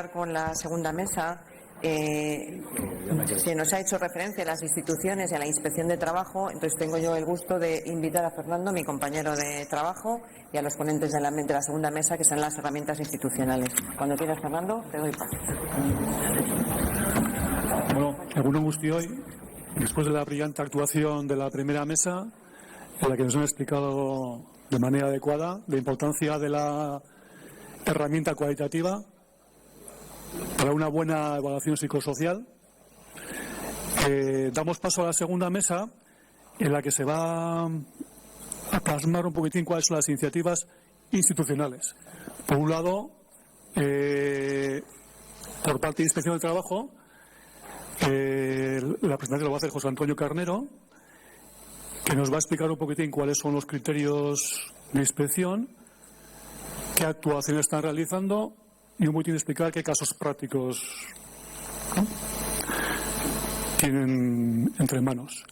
hablar con la segunda mesa. Se nos ha hecho referencia a las instituciones y a la Inspección de Trabajo, entonces tengo yo el gusto de invitar a Fernando, mi compañero de trabajo, y a los ponentes de la segunda mesa, que son las herramientas institucionales. Cuando quieras, Fernando, te doy paso. Bueno, egun on guztioi, después de la brillante actuación de la primera mesa, en la que nos han explicado de manera adecuada la importancia de la herramienta cualitativa para una buena evaluación psicosocial, damos paso a la segunda mesa, en la que se va a plasmar un poquitín cuáles son las iniciativas institucionales. Por un lado, por parte de Inspección de Trabajo, la presentación lo va a hacer José Antonio Carnero, que nos va a explicar un poquitín cuáles son los criterios de inspección, qué actuaciones están realizando y un poquitín explicar qué casos prácticos tienen entre manos.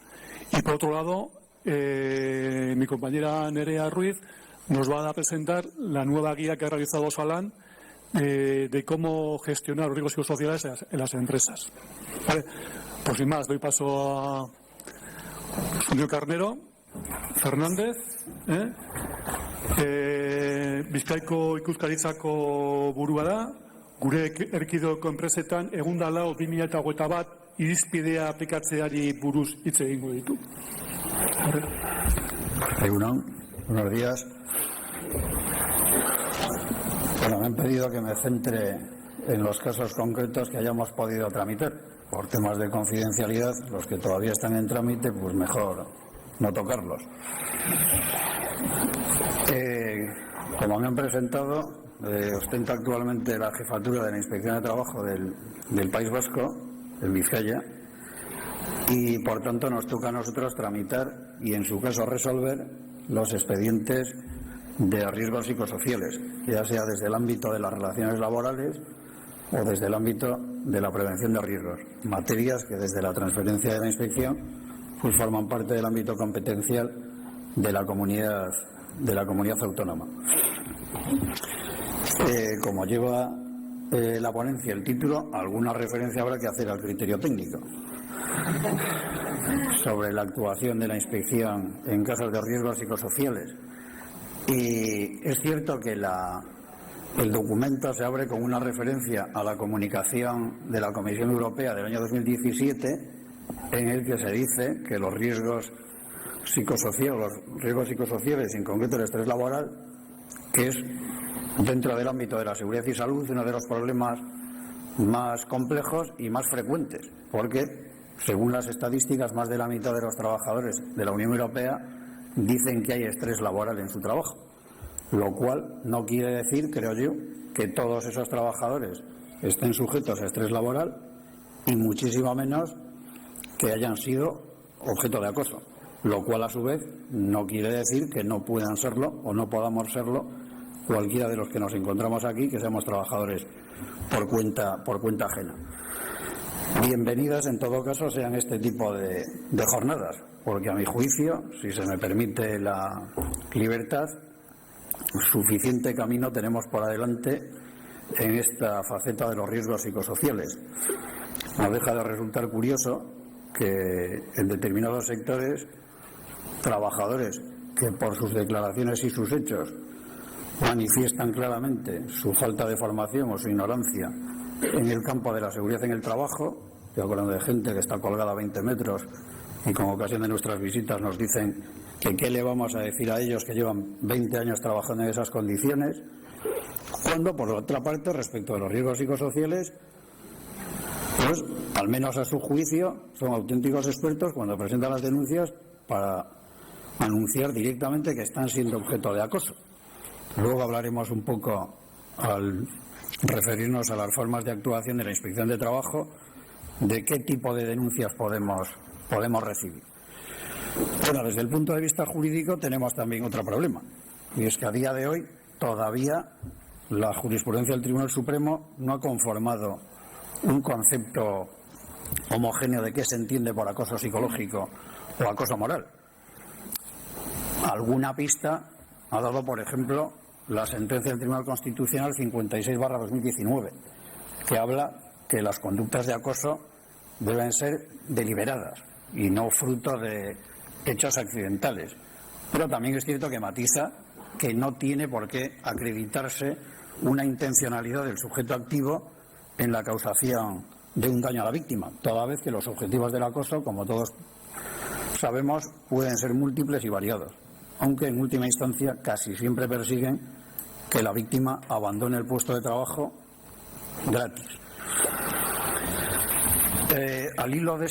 Y por otro lado, mi compañera Nerea Ruiz nos va a presentar la nueva guía que ha realizado Osalan de cómo gestionar los riesgos psicosociales en las empresas. Vale, pues sin más, doy paso a Antonio Carnero, Fernández, Bizkaiko ikuskaritzako burua da, gure erkidegoko enpresetan egun da lau 2021 irizpidea aplikatzeari buruz hitz egingo ditu. Egunon, buenos días. Bueno, me han pedido que me centre en los casos concretos que hayamos podido tramitar. Por temas de confidencialidad, los que todavía están en trámite, pues mejor no tocarlos. Como me han presentado, ostento actualmente la jefatura de la Inspección de Trabajo del País Vasco, en Vizcaya, y por tanto nos toca a nosotros tramitar y en su caso resolver los expedientes de riesgos psicosociales, ya sea desde el ámbito de las relaciones laborales o desde el ámbito de la prevención de riesgos, materias que desde la transferencia de la inspección pues forman parte del ámbito competencial de la comunidad autónoma. Como lleva la ponencia el título, alguna referencia habrá que hacer al criterio técnico sobre la actuación de la inspección en casos de riesgos psicosociales. Y es cierto que el documento se abre con una referencia a la comunicación de la Comisión Europea del año 2017, en el que se dice que los riesgos psicosociales, en concreto el estrés laboral, que es dentro del ámbito de la seguridad y salud uno de los problemas más complejos y más frecuentes, porque según las estadísticas más de la mitad de los trabajadores de la Unión Europea dicen que hay estrés laboral en su trabajo, lo cual no quiere decir, creo yo, que todos esos trabajadores estén sujetos a estrés laboral y muchísimo menos que hayan sido objeto de acoso, lo cual a su vez no quiere decir que no puedan serlo o no podamos serlo cualquiera de los que nos encontramos aquí, que seamos trabajadores por cuenta ajena. Bienvenidas en todo caso sean este tipo de jornadas, porque a mi juicio, si se me permite la libertad, suficiente camino tenemos por adelante en esta faceta de los riesgos psicosociales. No deja de resultar curioso que en determinados sectores, trabajadores que por sus declaraciones y sus hechos manifiestan claramente su falta de formación o su ignorancia en el campo de la seguridad en el trabajo, estoy hablando de gente que está colgada a 20 metros y con ocasión de nuestras visitas nos dicen que qué le vamos a decir a ellos que llevan 20 años trabajando en esas condiciones, cuando por otra parte respecto de los riesgos psicosociales, pues al menos a su juicio son auténticos expertos cuando presentan las denuncias para anunciar directamente que están siendo objeto de acoso. Luego hablaremos un poco al referirnos a las formas de actuación de la Inspección de Trabajo, de qué tipo de denuncias podemos recibir. Bueno, desde el punto de vista jurídico tenemos también otro problema, y es que a día de hoy todavía la jurisprudencia del Tribunal Supremo no ha conformado un concepto homogéneo de qué se entiende por acoso psicológico o acoso moral. Alguna pista ha dado, por ejemplo, la sentencia del Tribunal Constitucional 56/2019, que habla que las conductas de acoso deben ser deliberadas y no fruto de hechos accidentales. Pero también es cierto que matiza que no tiene por qué acreditarse una intencionalidad del sujeto activo en la causación de un daño a la víctima, toda vez que los objetivos del acoso, como todos sabemos, pueden ser múltiples y variados, aunque en última instancia casi siempre persiguen que la víctima abandone el puesto de trabajo gratis. Al hilo de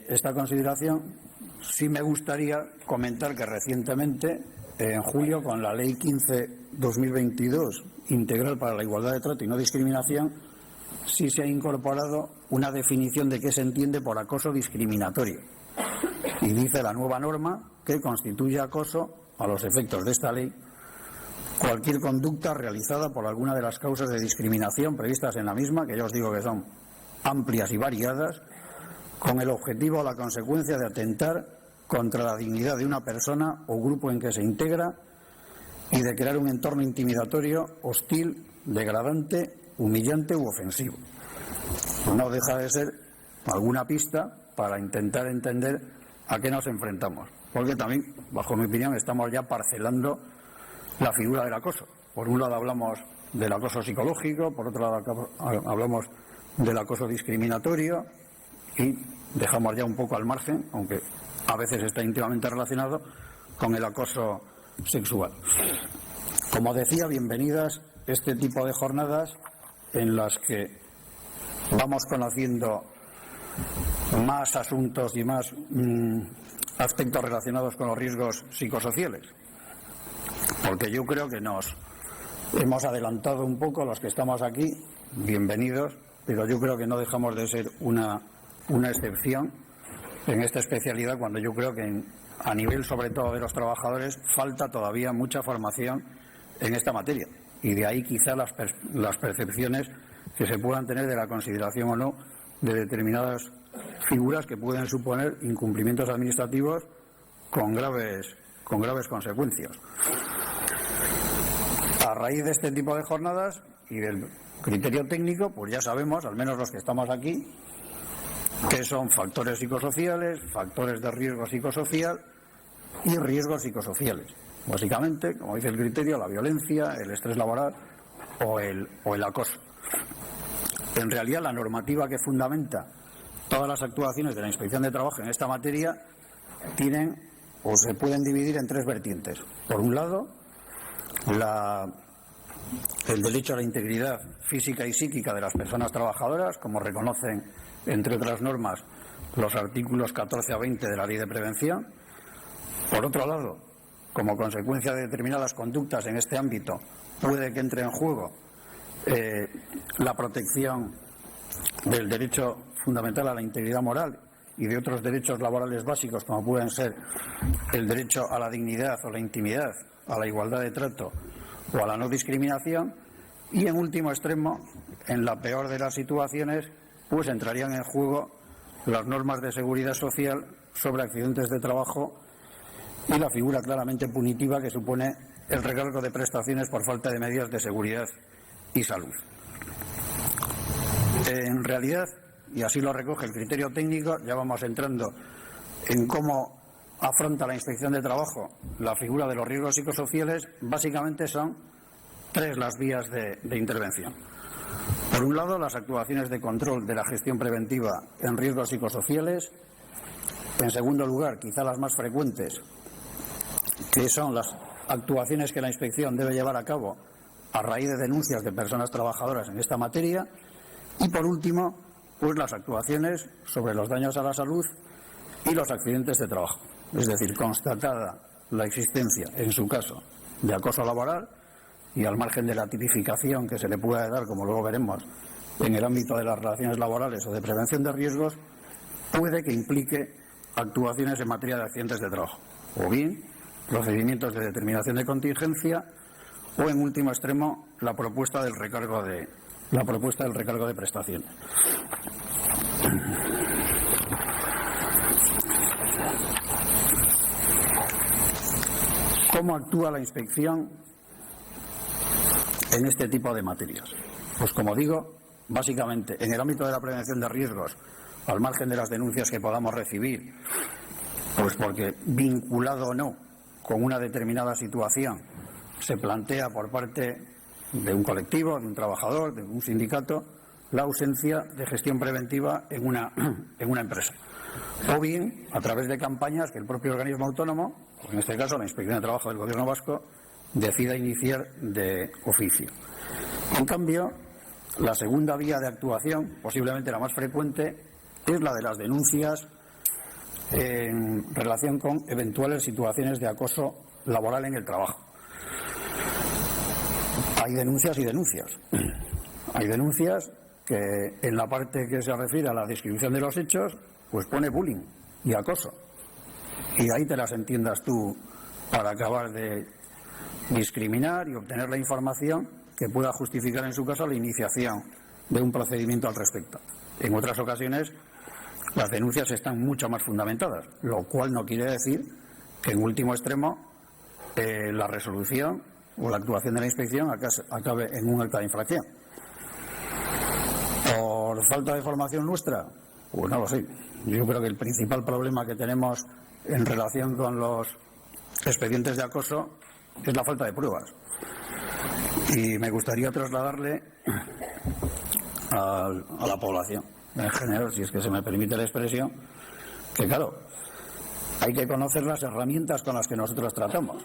esta consideración, sí me gustaría comentar que recientemente, en julio, con la Ley 15/2022, integral para la igualdad de trato y no discriminación, sí se ha incorporado una definición de qué se entiende por acoso discriminatorio. Y dice la nueva norma que constituye acoso, a los efectos de esta ley, cualquier conducta realizada por alguna de las causas de discriminación previstas en la misma, que ya os digo que son amplias y variadas, con el objetivo o la consecuencia de atentar contra la dignidad de una persona o grupo en que se integra y de crear un entorno intimidatorio, hostil, degradante, humillante u ofensivo. No deja de ser alguna pista para intentar entender a qué nos enfrentamos, porque también, bajo mi opinión, estamos ya parcelando la figura del acoso. Por un lado hablamos del acoso psicológico, por otro lado hablamos del acoso discriminatorio y dejamos ya un poco al margen, aunque a veces está íntimamente relacionado, con el acoso sexual. Como decía, bienvenidas este tipo de jornadas en las que vamos conociendo más asuntos y más aspectos relacionados con los riesgos psicosociales, porque yo creo que nos hemos adelantado un poco los que estamos aquí, bienvenidos, pero yo creo que no dejamos de ser una excepción en esta especialidad, cuando yo creo que a nivel sobre todo de los trabajadores falta todavía mucha formación en esta materia, y de ahí quizá las percepciones que se puedan tener de la consideración o no de determinadas figuras que pueden suponer incumplimientos administrativos con graves consecuencias. A raíz de este tipo de jornadas y del criterio técnico, pues ya sabemos, al menos los que estamos aquí, qué son factores psicosociales, factores de riesgo psicosocial y riesgos psicosociales. Básicamente, como dice el criterio, la violencia, el estrés laboral o el acoso. En realidad, la normativa que fundamenta todas las actuaciones de la Inspección de Trabajo en esta materia tienen o se pueden dividir en tres vertientes. Por un lado, el derecho a la integridad física y psíquica de las personas trabajadoras, como reconocen, entre otras normas, los artículos 14 a 20 de la Ley de Prevención. Por otro lado, como consecuencia de determinadas conductas en este ámbito, puede que entre en juego la protección del derecho fundamental a la integridad moral y de otros derechos laborales básicos, como pueden ser el derecho a la dignidad o la intimidad, a la igualdad de trato o a la no discriminación. Y en último extremo, en la peor de las situaciones, pues entrarían en juego las normas de seguridad social sobre accidentes de trabajo y la figura claramente punitiva que supone el recargo de prestaciones por falta de medidas de seguridad y salud. En realidad, y así lo recoge el criterio técnico, ya vamos entrando en cómo afronta la Inspección de Trabajo la figura de los riesgos psicosociales. Básicamente son tres las vías de intervención. Por un lado, las actuaciones de control de la gestión preventiva en riesgos psicosociales. En segundo lugar, quizá las más frecuentes, que son las actuaciones que la inspección debe llevar a cabo a raíz de denuncias de personas trabajadoras en esta materia. Y por último, pues las actuaciones sobre los daños a la salud y los accidentes de trabajo. Es decir, constatada la existencia, en su caso, de acoso laboral, y al margen de la tipificación que se le pueda dar, como luego veremos, en el ámbito de las relaciones laborales o de prevención de riesgos, puede que implique actuaciones en materia de accidentes de trabajo, o bien procedimientos de determinación de contingencia, o en último extremo la propuesta del recargo de prestaciones. ¿Cómo actúa la inspección en este tipo de materias? Pues como digo, básicamente en el ámbito de la prevención de riesgos, al margen de las denuncias que podamos recibir, pues porque vinculado o no con una determinada situación se plantea por parte de un colectivo, de un trabajador, de un sindicato, la ausencia de gestión preventiva en una empresa. O bien a través de campañas que el propio organismo autónomo, en este caso la Inspección de Trabajo del Gobierno vasco, decida iniciar de oficio. En cambio, la segunda vía de actuación, posiblemente la más frecuente, es la de las denuncias en relación con eventuales situaciones de acoso laboral en el trabajo. Hay denuncias y denuncias. Hay denuncias que en la parte que se refiere a la descripción de los hechos, pues pone bullying y acoso. Y ahí te las entiendas tú para acabar de discriminar y obtener la información que pueda justificar en su caso la iniciación de un procedimiento al respecto. En otras ocasiones las denuncias están mucho más fundamentadas, lo cual no quiere decir que en último extremo la resolución o la actuación de la inspección acabe en un acta de infracción. ¿Por falta de formación nuestra? Pues no lo sé. Yo creo que el principal problema que tenemos en relación con los expedientes de acoso es la falta de pruebas. Y me gustaría trasladarle a la población en general, si es que se me permite la expresión, que claro, hay que conocer las herramientas con las que nosotros tratamos.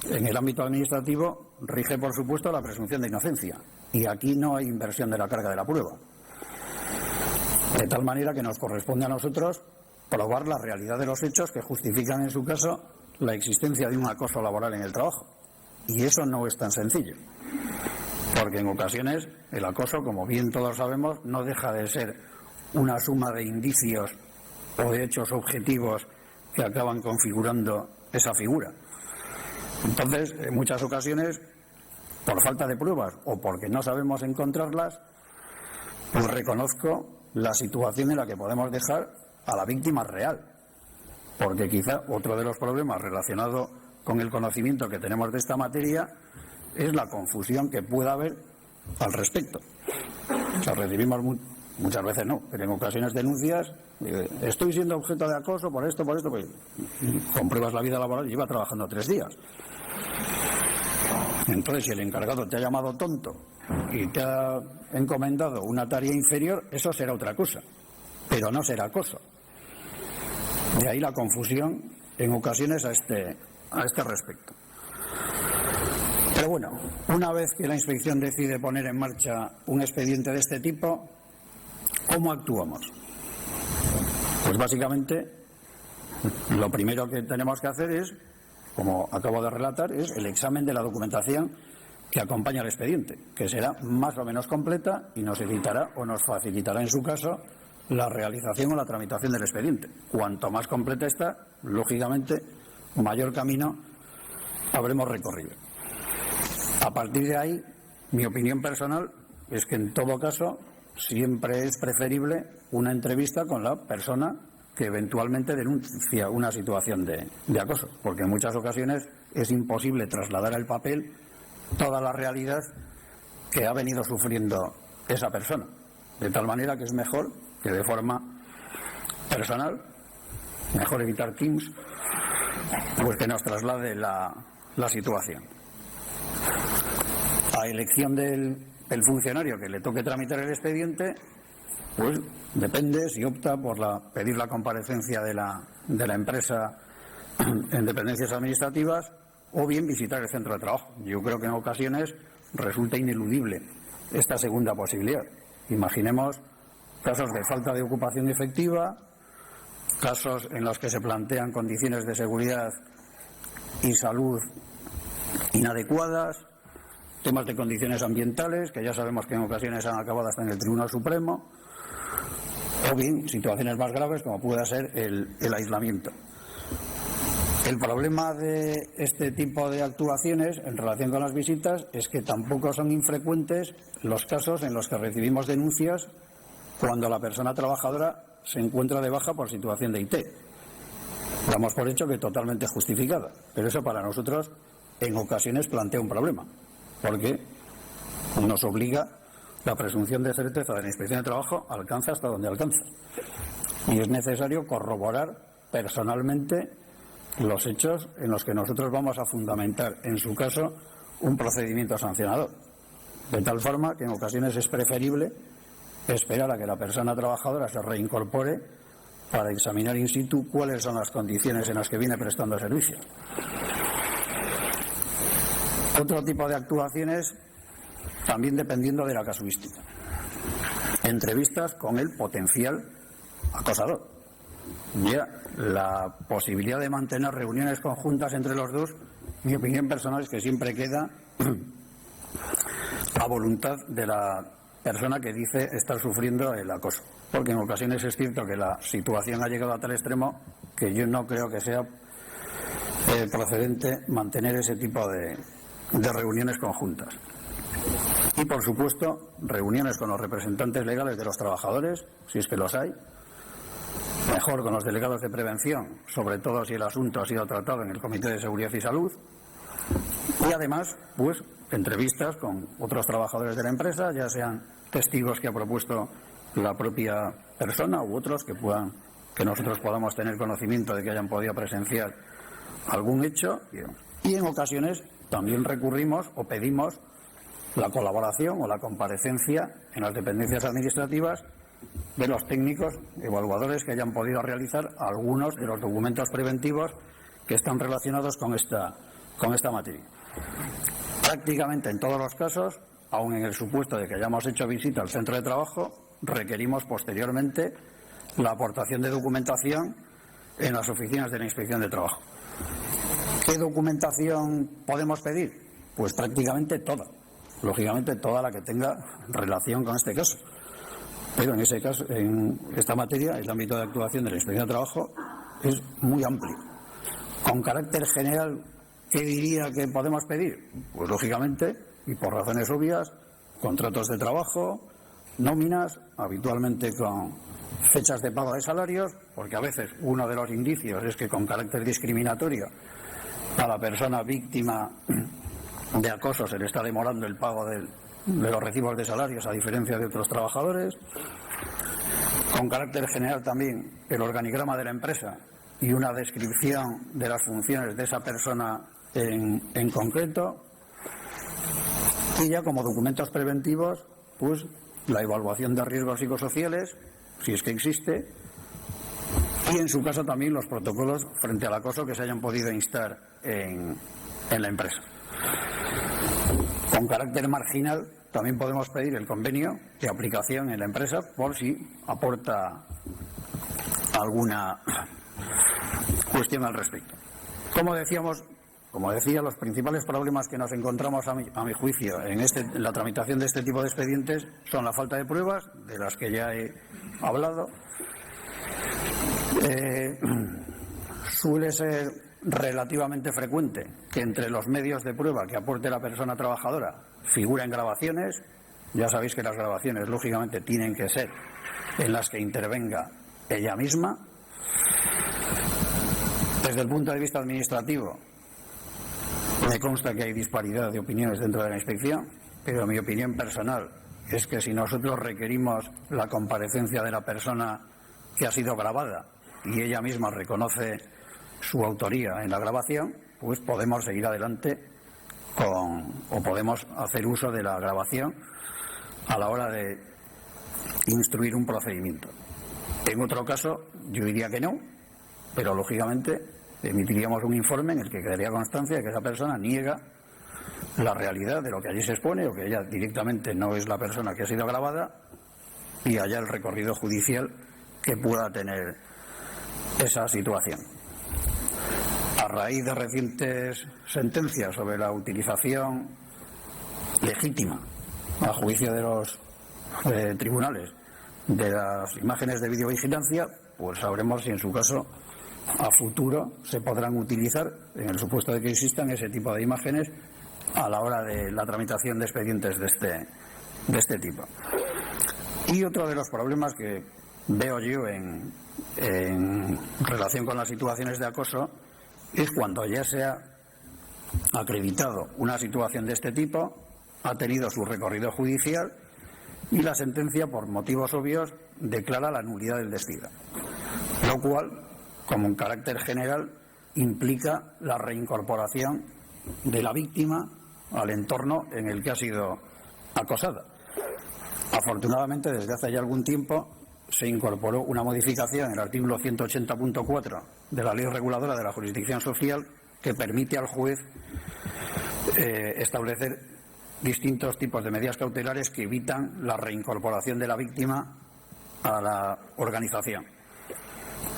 En el ámbito administrativo rige, por supuesto, la presunción de inocencia. Y aquí no hay inversión de la carga de la prueba. De tal manera que nos corresponde a nosotros probar la realidad de los hechos que justifican, en su caso, la existencia de un acoso laboral en el trabajo. Y eso no es tan sencillo. Porque en ocasiones el acoso, como bien todos sabemos, no deja de ser una suma de indicios o de hechos objetivos que acaban configurando esa figura. Entonces, en muchas ocasiones, por falta de pruebas o porque no sabemos encontrarlas, pues reconozco la situación en la que podemos dejar a la víctima real. Porque quizá otro de los problemas relacionado con el conocimiento que tenemos de esta materia es la confusión que pueda haber al respecto. O sea, recibimos muchas veces no, pero en ocasiones denuncias, estoy siendo objeto de acoso por esto, pues compruebas la vida laboral y lleva trabajando 3 días. Entonces, si el encargado te ha llamado tonto y te ha encomendado una tarea inferior, eso será otra cosa, pero no será acoso. De ahí la confusión en ocasiones a este respecto. Pero bueno, una vez que la inspección decide poner en marcha un expediente de este tipo, ¿cómo actuamos? Pues básicamente lo primero que tenemos que hacer es, como acabo de relatar, es el examen de la documentación que acompaña al expediente, que será más o menos completa y nos evitará o nos facilitará en su caso la realización o la tramitación del expediente. Cuanto más completa está, lógicamente, mayor camino habremos recorrido. A partir de ahí, mi opinión personal es que en todo caso siempre es preferible una entrevista con la persona que eventualmente denuncia una situación de acoso, porque en muchas ocasiones es imposible trasladar al papel toda la realidad que ha venido sufriendo esa persona, de tal manera que es mejor que de forma personal, mejor evitar Teams, pues que nos traslade la situación. A elección del funcionario que le toque tramitar el expediente, pues depende si opta por pedir la comparecencia de la empresa en dependencias administrativas o bien visitar el centro de trabajo. Yo creo que en ocasiones resulta ineludible esta segunda posibilidad. Imaginemos casos de falta de ocupación efectiva, casos en los que se plantean condiciones de seguridad y salud inadecuadas, temas de condiciones ambientales, que ya sabemos que en ocasiones han acabado hasta en el Tribunal Supremo, o bien situaciones más graves como pueda ser el aislamiento. El problema de este tipo de actuaciones en relación con las visitas es que tampoco son infrecuentes los casos en los que recibimos denuncias cuando la persona trabajadora se encuentra de baja por situación de IT. Damos por hecho que totalmente justificada, pero eso para nosotros en ocasiones plantea un problema, porque nos obliga la presunción de certeza de la Inspección de Trabajo alcanza hasta donde alcanza. Y es necesario corroborar personalmente los hechos en los que nosotros vamos a fundamentar, en su caso, un procedimiento sancionador. De tal forma que en ocasiones es preferible esperar a que la persona trabajadora se reincorpore para examinar in situ cuáles son las condiciones en las que viene prestando servicio. Otro tipo de actuaciones, también dependiendo de la casuística. Entrevistas con el potencial acosador. Ya la posibilidad de mantener reuniones conjuntas entre los dos, mi opinión personal es que siempre queda a voluntad de la persona que dice estar sufriendo el acoso. Porque en ocasiones es cierto que la situación ha llegado a tal extremo que yo no creo que sea procedente mantener ese tipo de reuniones conjuntas. Y, por supuesto, reuniones con los representantes legales de los trabajadores, si es que los hay, mejor con los delegados de prevención, sobre todo si el asunto ha sido tratado en el Comité de Seguridad y Salud, y además, pues, entrevistas con otros trabajadores de la empresa, ya sean testigos que ha propuesto la propia persona u otros que nosotros podamos tener conocimiento de que hayan podido presenciar algún hecho, y en ocasiones también recurrimos o pedimos la colaboración o la comparecencia en las dependencias administrativas de los técnicos evaluadores que hayan podido realizar algunos de los documentos preventivos que están relacionados con esta materia. Prácticamente en todos los casos, aun en el supuesto de que hayamos hecho visita al centro de trabajo, requerimos posteriormente la aportación de documentación en las oficinas de la Inspección de Trabajo. ¿Qué documentación podemos pedir? Pues prácticamente toda. Lógicamente toda la que tenga relación con este caso. Pero en ese caso, en esta materia, el ámbito de actuación de la Inspección de Trabajo es muy amplio. Con carácter general, ¿qué diría que podemos pedir? Pues lógicamente, y por razones obvias, contratos de trabajo, nóminas, habitualmente con fechas de pago de salarios, porque a veces uno de los indicios es que con carácter discriminatorio a la persona víctima de acoso se le está demorando el pago de los recibos de salarios, a diferencia de otros trabajadores. Con carácter general también el organigrama de la empresa y una descripción de las funciones de esa persona en concreto. Y ya como documentos preventivos, pues la evaluación de riesgos psicosociales, si es que existe, y en su caso también los protocolos frente al acoso que se hayan podido instar en la empresa. Con carácter marginal también podemos pedir el convenio de aplicación en la empresa por si aporta alguna cuestión al respecto. Como decía, los principales problemas que nos encontramos a mi juicio en la tramitación de este tipo de expedientes son la falta de pruebas, de las que ya he hablado. Suele ser relativamente frecuente que entre los medios de prueba que aporte la persona trabajadora figuren grabaciones. Ya sabéis que las grabaciones, lógicamente, tienen que ser en las que intervenga ella misma. Desde el punto de vista administrativo, me consta que hay disparidad de opiniones dentro de la inspección, pero mi opinión personal es que si nosotros requerimos la comparecencia de la persona que ha sido grabada y ella misma reconoce su autoría en la grabación, pues podemos seguir adelante o podemos hacer uso de la grabación a la hora de instruir un procedimiento. En otro caso, yo diría que no, pero lógicamente emitiríamos un informe en el que quedaría constancia de que esa persona niega la realidad de lo que allí se expone, o que ella directamente no es la persona que ha sido grabada, y haya el recorrido judicial que pueda tener esa situación. A raíz de recientes sentencias sobre la utilización legítima, a juicio de los tribunales, de las imágenes de videovigilancia, pues sabremos si en su caso a futuro se podrán utilizar, en el supuesto de que existan ese tipo de imágenes, a la hora de la tramitación de expedientes de este tipo. Y otro de los problemas que veo yo en relación con las situaciones de acoso es cuando ya se ha acreditado una situación de este tipo, ha tenido su recorrido judicial y la sentencia, por motivos obvios, declara la nulidad del despido, lo cual, como un carácter general, implica la reincorporación de la víctima al entorno en el que ha sido acosada. Afortunadamente, desde hace ya algún tiempo se incorporó una modificación en el artículo 180.4 de la Ley Reguladora de la Jurisdicción Social que permite al juez establecer distintos tipos de medidas cautelares que evitan la reincorporación de la víctima a la organización.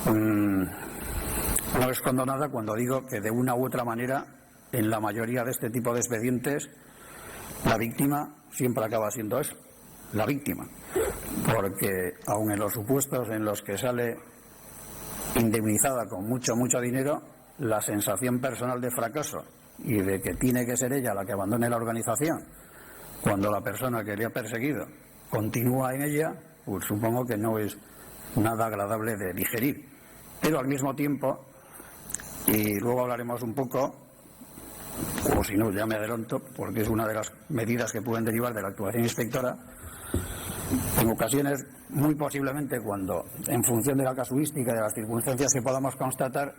No escondo nada cuando digo que de una u otra manera, en la mayoría de este tipo de expedientes, la víctima siempre acaba siendo eso, la víctima, porque aun en los supuestos en los que sale indemnizada con mucho dinero, la sensación personal de fracaso y de que tiene que ser ella la que abandone la organización cuando la persona que le ha perseguido continúa en ella, pues supongo que no es nada agradable de digerir. Pero al mismo tiempo, y luego hablaremos un poco, o si no ya me adelanto, porque es una de las medidas que pueden derivar de la actuación inspectora, en ocasiones, muy posiblemente cuando, en función de la casuística y de las circunstancias que podamos constatar,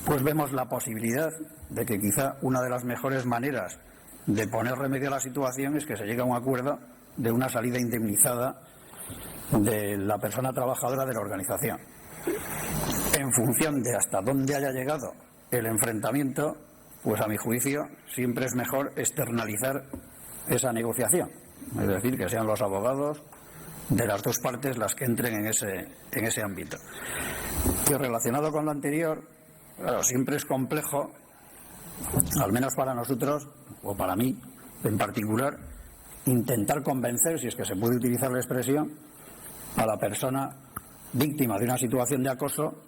pues vemos la posibilidad de que quizá una de las mejores maneras de poner remedio a la situación es que se llegue a un acuerdo de una salida indemnizada de la persona trabajadora de la organización. En función de hasta dónde haya llegado el enfrentamiento, pues a mi juicio siempre es mejor externalizar esa negociación, es decir, que sean los abogados de las dos partes las que entren en ese ámbito. Y relacionado con lo anterior, claro, siempre es complejo, al menos para nosotros, o para mí en particular, intentar convencer, si es que se puede utilizar la expresión, a la persona víctima de una situación de acoso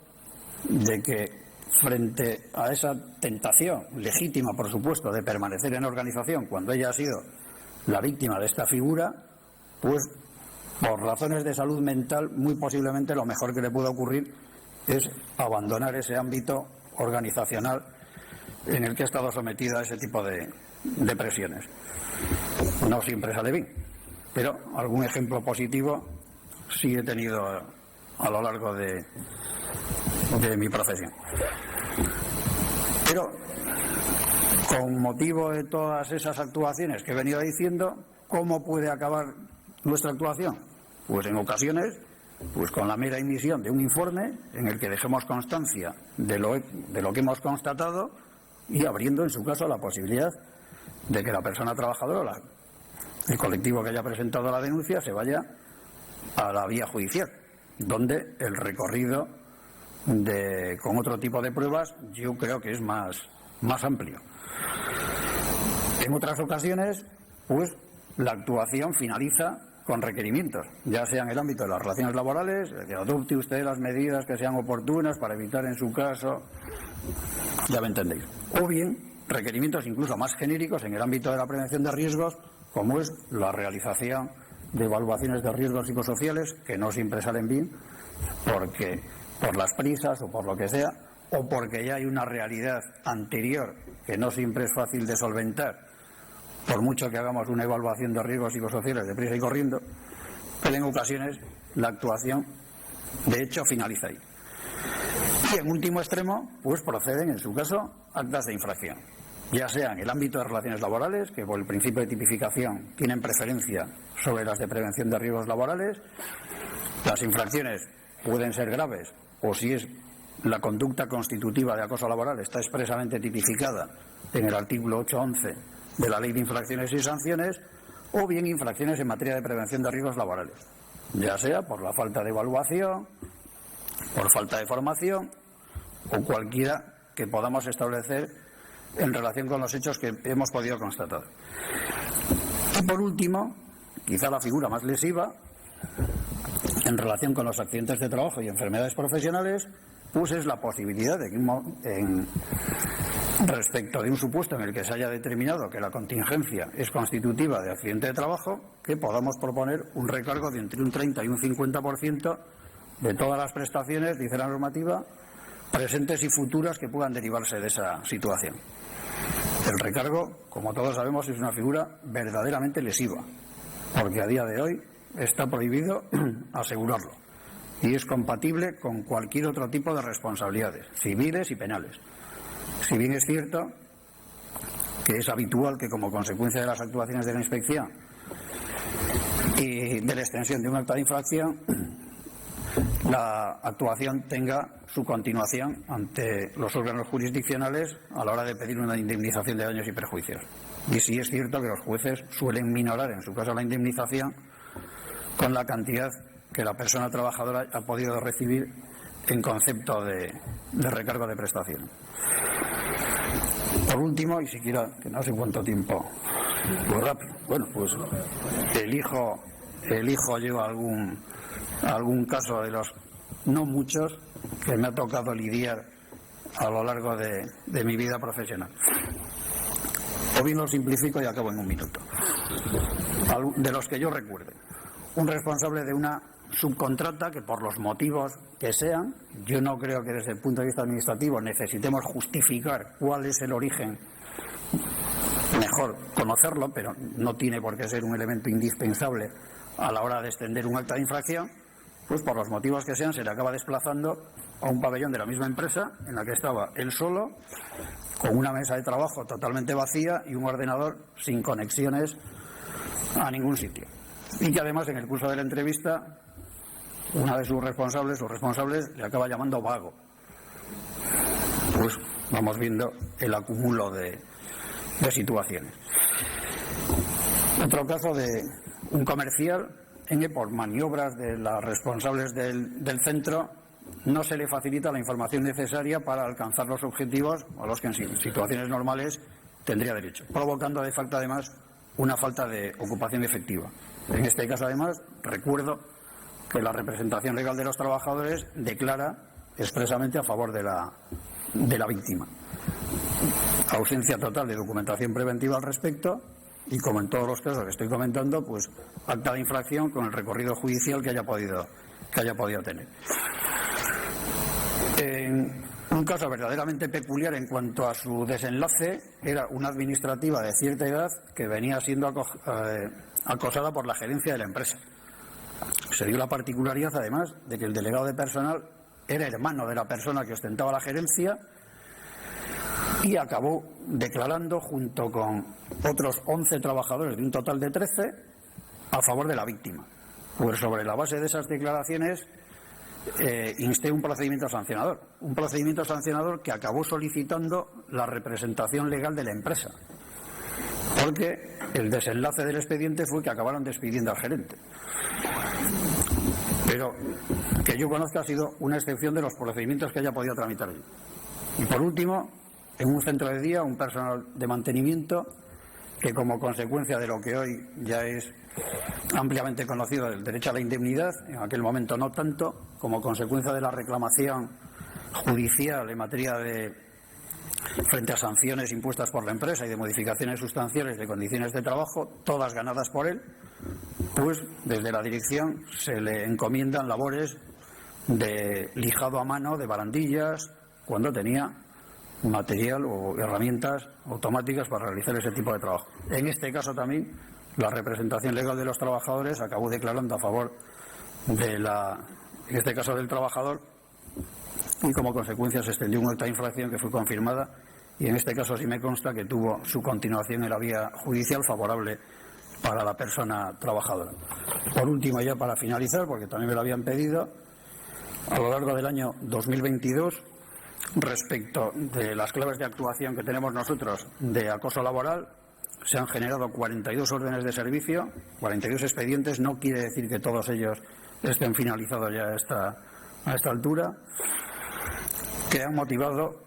de que frente a esa tentación legítima, por supuesto, de permanecer en la organización cuando ella ha sido la víctima de esta figura, pues por razones de salud mental muy posiblemente lo mejor que le pueda ocurrir es abandonar ese ámbito organizacional en el que ha estado sometida a ese tipo de presiones. No siempre sale bien, pero algún ejemplo positivo sí he tenido a lo largo de mi profesión. Pero con motivo de todas esas actuaciones que he venido diciendo, ¿cómo puede acabar nuestra actuación? Pues en ocasiones, pues con la mera emisión de un informe en el que dejemos constancia de lo que hemos constatado y abriendo en su caso la posibilidad de que la persona trabajadora, el colectivo que haya presentado la denuncia, se vaya a la vía judicial, donde el recorrido con otro tipo de pruebas yo creo que es más amplio. En otras ocasiones, pues la actuación finaliza con requerimientos, ya sea en el ámbito de las relaciones laborales, que adopte usted las medidas que sean oportunas para evitar en su caso, ya me entendéis, o bien requerimientos incluso más genéricos en el ámbito de la prevención de riesgos, como es la realización de evaluaciones de riesgos psicosociales, que no siempre salen bien, porque por las prisas o por lo que sea, o porque ya hay una realidad anterior que no siempre es fácil de solventar, por mucho que hagamos una evaluación de riesgos psicosociales de prisa y corriendo, pero en ocasiones la actuación, de hecho, finaliza ahí. Y en último extremo, pues proceden, en su caso, actas de infracción, ya sea en el ámbito de relaciones laborales, que por el principio de tipificación tienen preferencia sobre las de prevención de riesgos laborales. Las infracciones pueden ser graves, o si es la conducta constitutiva de acoso laboral está expresamente tipificada en el artículo 8.11 de la Ley de Infracciones y Sanciones, o bien infracciones en materia de prevención de riesgos laborales, ya sea por la falta de evaluación, por falta de formación o cualquiera que podamos establecer en relación con los hechos que hemos podido constatar. Y por último, quizá la figura más lesiva, en relación con los accidentes de trabajo y enfermedades profesionales, pues es la posibilidad de que respecto de un supuesto en el que se haya determinado que la contingencia es constitutiva de accidente de trabajo, que podamos proponer un recargo de entre un 30 y un 50% de todas las prestaciones, dice la normativa, presentes y futuras que puedan derivarse de esa situación. El recargo, como todos sabemos, es una figura verdaderamente lesiva, porque a día de hoy está prohibido asegurarlo y es compatible con cualquier otro tipo de responsabilidades, civiles y penales. Si bien es cierto que es habitual que, como consecuencia de las actuaciones de la inspección y de la extensión de un acta de infracción, la actuación tenga su continuación ante los órganos jurisdiccionales a la hora de pedir una indemnización de daños y perjuicios. Y sí es cierto que los jueces suelen minorar, en su caso, la indemnización con la cantidad que la persona trabajadora ha podido recibir en concepto de recargo de prestación. Por último, y siquiera, que no sé cuánto tiempo, muy rápido, bueno, pues elijo yo algún caso de los no muchos que me ha tocado lidiar a lo largo de mi vida profesional. O bien lo simplifico y acabo en un minuto. De los que yo recuerde, un responsable de una subcontrata que, por los motivos que sean, yo no creo que desde el punto de vista administrativo necesitemos justificar cuál es el origen, mejor conocerlo, pero no tiene por qué ser un elemento indispensable a la hora de extender un acta de infracción, pues por los motivos que sean se le acaba desplazando a un pabellón de la misma empresa en la que estaba él solo, con una mesa de trabajo totalmente vacía y un ordenador sin conexiones a ningún sitio. Y que además, en el curso de la entrevista, una de sus responsables le acaba llamando vago. Pues vamos viendo el acúmulo de situaciones. Otro caso de un comercial en que, por maniobras de las responsables del centro, no se le facilita la información necesaria para alcanzar los objetivos a los que en situaciones normales tendría derecho, provocando de facto además una falta de ocupación efectiva. En este caso, además, recuerdo que la representación legal de los trabajadores declara expresamente a favor de la víctima. Ausencia total de documentación preventiva al respecto y, como en todos los casos que estoy comentando, pues acta de infracción con el recorrido judicial que haya podido tener. En un caso verdaderamente peculiar en cuanto a su desenlace, era una administrativa de cierta edad que venía siendo acosada por la gerencia de la empresa. Se dio la particularidad, además, de que el delegado de personal era hermano de la persona que ostentaba la gerencia y acabó declarando, junto con otros 11 trabajadores de un total de 13, a favor de la víctima. Pues sobre la base de esas declaraciones insté un procedimiento sancionador que acabó solicitando la representación legal de la empresa, porque el desenlace del expediente fue que acabaron despidiendo al gerente. Pero que yo conozca ha sido una excepción de los procedimientos que haya podido tramitar yo. Y por último, en un centro de día, un personal de mantenimiento que, como consecuencia de lo que hoy ya es ampliamente conocido del derecho a la indemnidad, en aquel momento no tanto, como consecuencia de la reclamación judicial en materia de frente a sanciones impuestas por la empresa y de modificaciones sustanciales de condiciones de trabajo, todas ganadas por él, pues desde la dirección se le encomiendan labores de lijado a mano de barandillas cuando tenía material o herramientas automáticas para realizar ese tipo de trabajo. En este caso también la representación legal de los trabajadores acabó declarando a favor en este caso del trabajador, y como consecuencia se extendió un acta de infracción que fue confirmada, y en este caso sí me consta que tuvo su continuación en la vía judicial favorable para la persona trabajadora. Por último, ya para finalizar, porque también me lo habían pedido, a lo largo del año 2022, respecto de las claves de actuación que tenemos nosotros de acoso laboral, se han generado 42 órdenes de servicio, 42 expedientes. No quiere decir que todos ellos estén finalizados ya a esta altura, que han motivado,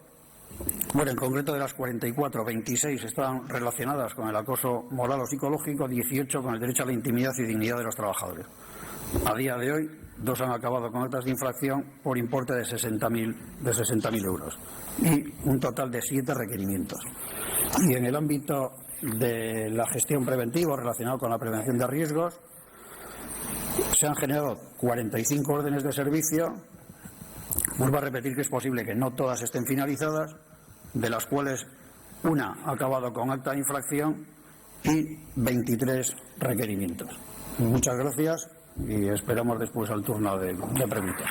bueno, en concreto de las 44, 26 están relacionadas con el acoso moral o psicológico, 18 con el derecho a la intimidad y dignidad de los trabajadores. A día de hoy, 2 han acabado con actas de infracción por importe de 60.000 euros y un total de 7 requerimientos. Y en el ámbito de la gestión preventiva relacionado con la prevención de riesgos, se han generado 45 órdenes de servicio. Vuelvo a repetir que es posible que no todas estén finalizadas, de las cuales una ha acabado con acta de infracción y 23 requerimientos. Muchas gracias y esperamos después al turno de preguntas.